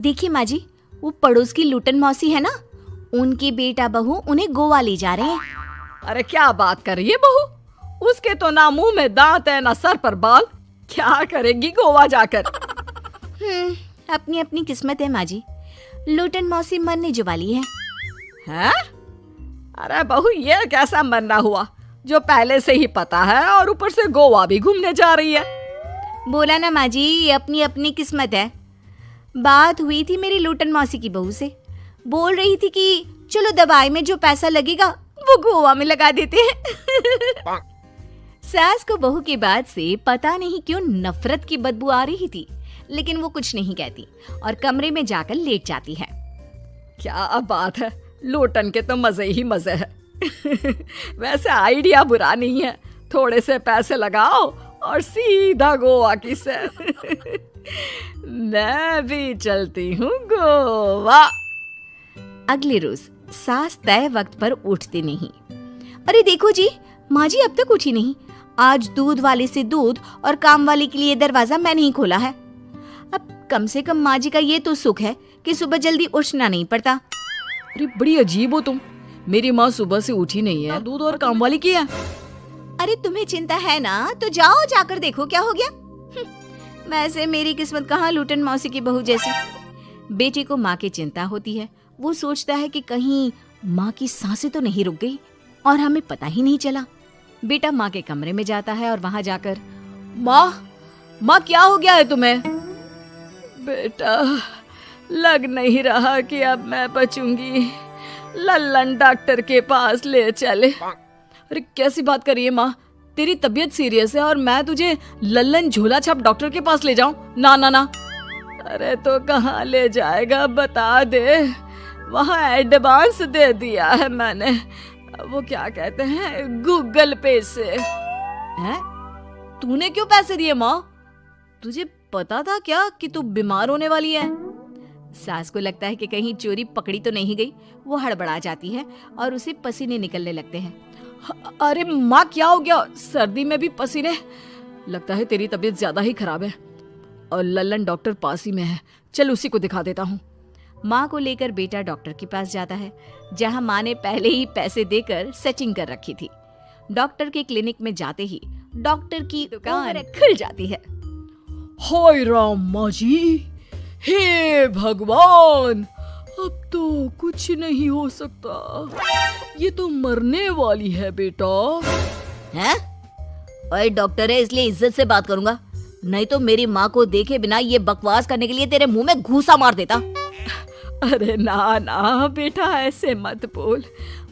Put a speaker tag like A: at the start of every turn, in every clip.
A: देखिए माँ जी, वो पड़ोस की लूटन मौसी है ना, उनकी बेटा बहू उन्हें गोवा ले जा रहे हैं।
B: अरे क्या बात कर रही है बहू, उसके तो ना मुंह में दांत है ना सर पर बाल, क्या करेगी गोवा जाकर।
A: अपनी अपनी किस्मत है माँ जी, लूटन मौसी मरने जो वाली है।
B: हैं? अरे बहू ये कैसा मरना हुआ जो पहले से ही पता है और ऊपर से गोवा भी घूमने जा रही है।
A: बोला ना माँ जी, ये अपनी अपनी किस्मत है। बात हुई थी मेरी लूटन मौसी की बहू से, बोल रही थी कि चलो दवाई में जो पैसा लगेगा वो गोवा में लगा देते हैं। सास को बहू की बात से पता नहीं क्यों नफरत की बदबू आ रही थी, लेकिन वो कुछ नहीं कहती और कमरे में जाकर लेट जाती है।
B: क्या बात है, लोटन के तो मजे ही मजे है। वैसे आइडिया बुरा नहीं है, थोड़े से पैसे लगाओ और सीधा गोवा की सैर। मैं भी चलती हूँ गोवा।
A: अगले रोज सास तय वक्त पर उठती नहीं। अरे देखो जी, माँ जी अब तक उठी नहीं। आज दूध वाले से दूध और काम वाले के लिए दरवाजा मैंने ही खोला है। अब कम से कम माँ जी का ये तो सुख है कि सुबह जल्दी उठना नहीं पड़ता।
B: अरे बड़ी अजीब हो तुम, मेरी माँ सुबह से उठी नहीं है, दूध और काम वाली की है।
A: अरे तुम्हें चिंता है ना, तो जाओ जाकर देखो क्या हो गया। वैसे मेरी किस्मत कहाँ लूटन मौसी की बहू जैसी। बेटे को माँ की चिंता होती है, वो सोचता है कि कहीं माँ की सांसें तो नहीं रुक गई और हमें पता ही नहीं चला। बेटा माँ के कमरे में जाता है और वहां जाकर,
B: माँ क्या हो गया है तुम्हें? बेटा लग नहीं रहा कि अब मैं बचूंगी, लल्लन डॉक्टर के पास ले चले। अरे कैसी बात कर रही है माँ, तेरी तबीयत सीरियस है और मैं तुझे लल्लन झोला छाप डॉक्टर के पास ले जाऊं? ना ना ना। अरे तो कहाँ ले जाएगा बता दे, वहाँ एडवांस दे दिया है मैंने, वो क्या कहते हैं गूगल पे से। हैं? तूने क्यों पैसे दिए माँ? तुझे पता था क्या कि तू बीमार होने वाली है?
A: सास को लगता है कि कहीं चोरी पकड़ी तो नहीं गई। वो हड़बड़ा जाती है और उसे पसीने निकलने लगते हैं।
B: अरे माँ क्या हो गया, सर्दी में भी पसीने? लगता है तेरी तबीयत ज्यादा ही खराब है और लल्लन डॉक्टर पास ही में है, चल उसी को दिखा देता हूँ।
A: माँ को लेकर बेटा डॉक्टर के पास जाता है, जहाँ माँ ने पहले ही पैसे देकर सेटिंग कर रखी थी। डॉक्टर के क्लिनिक में जाते ही डॉक्टर की दुकान खुल जाती है।
B: हाय राम माँ जी, हे भगवान, अब तो कुछ नहीं हो सकता, ये तो मरने वाली है बेटा।
A: हैं? ओए डॉक्टर है इसलिए इज्जत से बात करूंगा, नहीं तो मेरी माँ को देखे बिना ये बकवास करने के लिए तेरे मुंह में घूंसा मार देता।
B: अरे ना ना बेटा ऐसे मत बोल,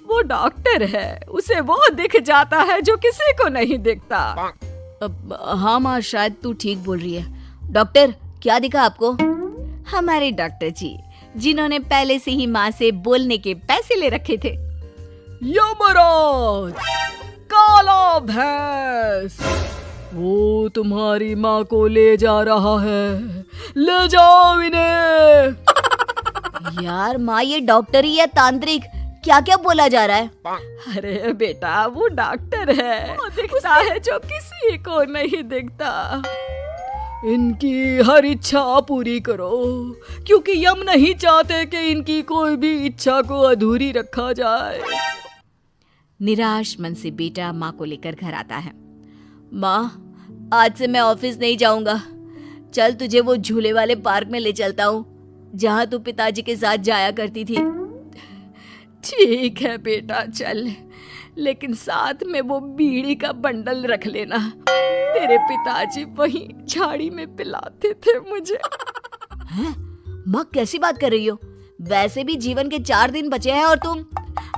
B: वो डॉक्टर है, उसे वो दिख जाता है जो किसी को नहीं दिखता।
A: हाँ माँ शायद तू ठीक बोल रही है। डॉक्टर क्या दिखा आपको? हमारे डॉक्टर जी, जिन्होंने पहले से ही माँ से बोलने के पैसे ले रखे थे।
B: यमराज, काला भैंस, वो तुम्हारी माँ को ले जा रहा है, ले जाओ इन्हें।
A: यार माँ ये डॉक्टर ही है तांत्रिक, क्या क्या बोला जा रहा है?
B: अरे बेटा वो डॉक्टर है, वो दिखता है जो किसी को नहीं दिखता। इनकी हर इच्छा पूरी करो, क्योंकि यम नहीं चाहते कि इनकी कोई भी इच्छा को अधूरी रखा जाए।
A: निराश मन से बेटा माँ को लेकर घर आता है। माँ आज से मैं ऑफिस नहीं जाऊंगा, चल तुझे वो झूले वाले पार्क में ले चलता हूँ जहाँ तू पिताजी के साथ जाया करती थी।
B: ठीक है बेटा चल, लेकिन साथ में वो बीड़ी का बंडल रख लेना, तेरे पिताजी वहीं झाड़ी में पिलाते थे मुझे।
A: हैं? माँ कैसी बात कर रही हो? वैसे भी जीवन के 4 दिन बचे हैं और तुम।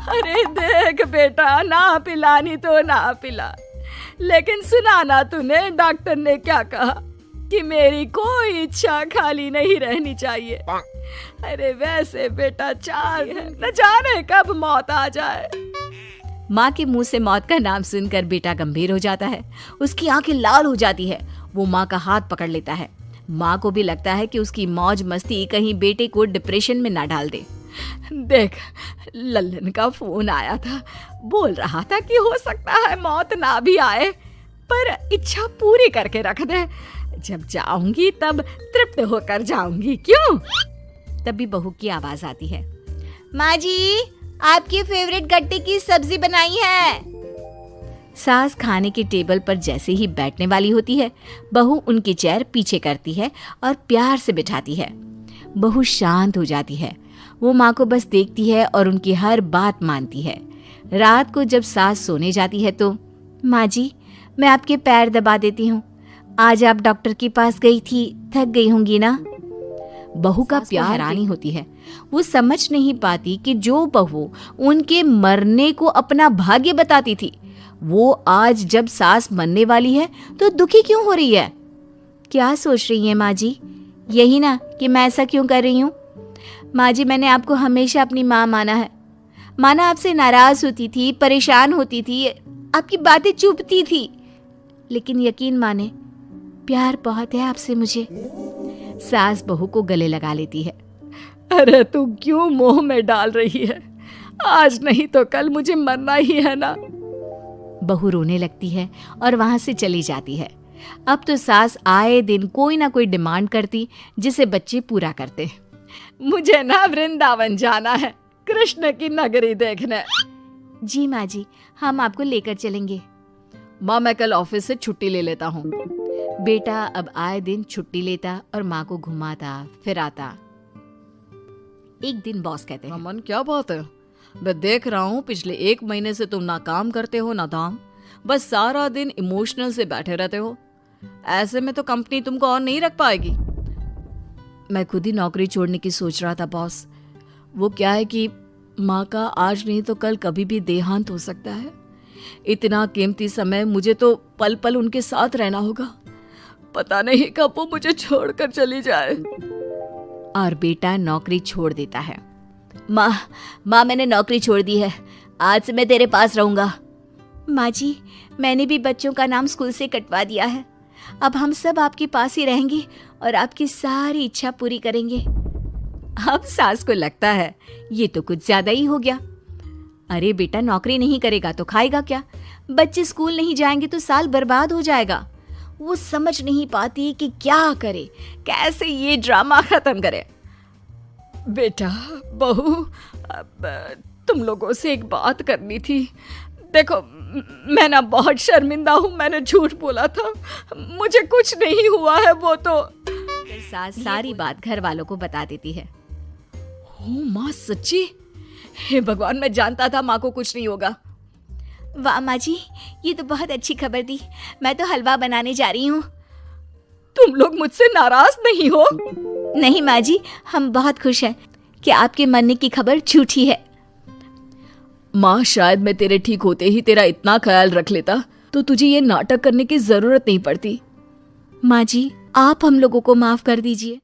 B: अरे देख बेटा, ना पिलानी तो ना पिला, लेकिन सुना ना तूने डॉक्टर ने क्या कहा कि मेरी कोई इच्छा खाली नहीं रहनी चाहिए। अरे वैसे बेटा 4 है, न जाने कब मौत आ जाए।
A: माँ के मुंह से मौत का नाम सुनकर बेटा गंभीर हो जाता है, उसकी आंखें लाल हो जाती है। वो माँ का हाथ पकड़ लेता है। माँ को भी लगता है कि उसकी मौज मस्ती कहीं बेटे को डिप्रेशन में ना डाल दे।
B: देख लल्लन का फोन आया था, बोल रहा था कि हो सकता है मौत ना भी आए, पर इच्छा पूरी करके रख दे, जब जाऊंगी तब तृप्त होकर जाऊंगी। क्यों?
A: तभी बहू की आवाज आती है, माँ जी आपकी फेवरेट गट्टे की सब्जी बनाई है। सास खाने के टेबल पर जैसे ही बैठने वाली होती है, बहू उनकी चेयर पीछे करती है और प्यार से बिठाती है। बहू शांत हो जाती है। वो माँ को बस देखती है और उनकी हर बात मानती है। रात को जब सास सोने जाती है तो, माँ जी मैं आपके पैर दबा देती हूँ, आज आप डॉक्टर के पास गई थी, थक गई होंगी ना। बहू का प्यार हैरानी होती है। वो समझ नहीं पाती कि जो बहू उनके मरने को अपना भाग्य बताती थी, वो आज जब सास मरने वाली है तो दुखी क्यों हो रही है। क्या सोच रही है माँ जी, यही ना कि मैं ऐसा क्यों कर रही हूँ। माँ जी मैंने आपको हमेशा अपनी माँ माना है। माना आपसे नाराज होती थी, परेशान होती थी, आपकी बातें चुभती थी, लेकिन यकीन माने प्यार बहुत है आपसे मुझे। सास बहू को गले लगा लेती है।
B: अरे तू क्यों मोह में डाल रही है, आज नहीं तो कल मुझे मरना ही है ना।
A: बहू रोने लगती है और वहां से चली जाती है। अब तो सास आए दिन कोई ना कोई डिमांड करती जिसे बच्चे पूरा करते।
B: मुझे ना वृंदावन जाना है, कृष्ण की नगरी देखने।
A: जी माँ जी हम आपको लेकर चलेंगे।
B: माँ मैं कल ऑफिस से छुट्टी ले लेता हूँ।
A: बेटा अब आए दिन छुट्टी लेता और माँ को घुमाता फिराता। एक दिन बॉस कहते हैं,
B: अमन क्या बात है, मैं देख रहा हूँ पिछले 1 महीने से तुम ना काम करते हो ना दाम, बस सारा दिन इमोशनल से बैठे रहते हो। ऐसे में तो कंपनी तुमको और नहीं रख पाएगी। मैं खुद ही नौकरी छोड़ने की सोच रहा था बॉस। वो क्या है कि माँ का आज नहीं तो कल कभी भी देहांत हो सकता है। इतना कीमती समय मुझे तो पल पल उनके साथ रहना होगा। पता नहीं कब वो मुझे छोड़कर चली जाए।
A: और बेटा नौकरी छोड़ देता है। माँ मैंने नौकरी छोड़ दी है, आज से मैं तेरे पास रहूंगा। माँ जी मैंने भी बच्चों का नाम स्कूल से कटवा दिया है, अब हम सब आपके पास ही रहेंगे और आपकी सारी इच्छा पूरी करेंगे। अब सास को लगता है ये तो कुछ ज्यादा ही हो गया। अरे बेटा नौकरी नहीं करेगा तो खाएगा क्या, बच्चे स्कूल नहीं जाएंगे तो साल बर्बाद हो जाएगा। वो समझ नहीं पाती कि क्या करे, कैसे ये ड्रामा खत्म करे।
B: बेटा बहू तुम लोगों से एक बात करनी थी। देखो मैं ना बहुत शर्मिंदा हूँ, मैंने झूठ बोला था, मुझे कुछ नहीं हुआ है। वो तो
A: सास सारी बात घर वालों को बता देती है।
B: ओ माँ सच्ची, हे भगवान मैं जानता था माँ को कुछ नहीं होगा।
A: वाह माँ जी ये तो बहुत अच्छी खबर दी, मैं तो हलवा बनाने जा रही हूँ।
B: तुम लोग मुझसे नाराज नहीं हो?
A: नहीं माँ जी हम बहुत खुश हैं कि आपके मरने की खबर झूठी है।
B: माँ शायद मैं तेरे ठीक होते ही तेरा इतना ख्याल रख लेता तो तुझे ये नाटक करने की जरूरत नहीं पड़ती।
A: माँ जी आप हम लोगों को माफ कर दीजिए।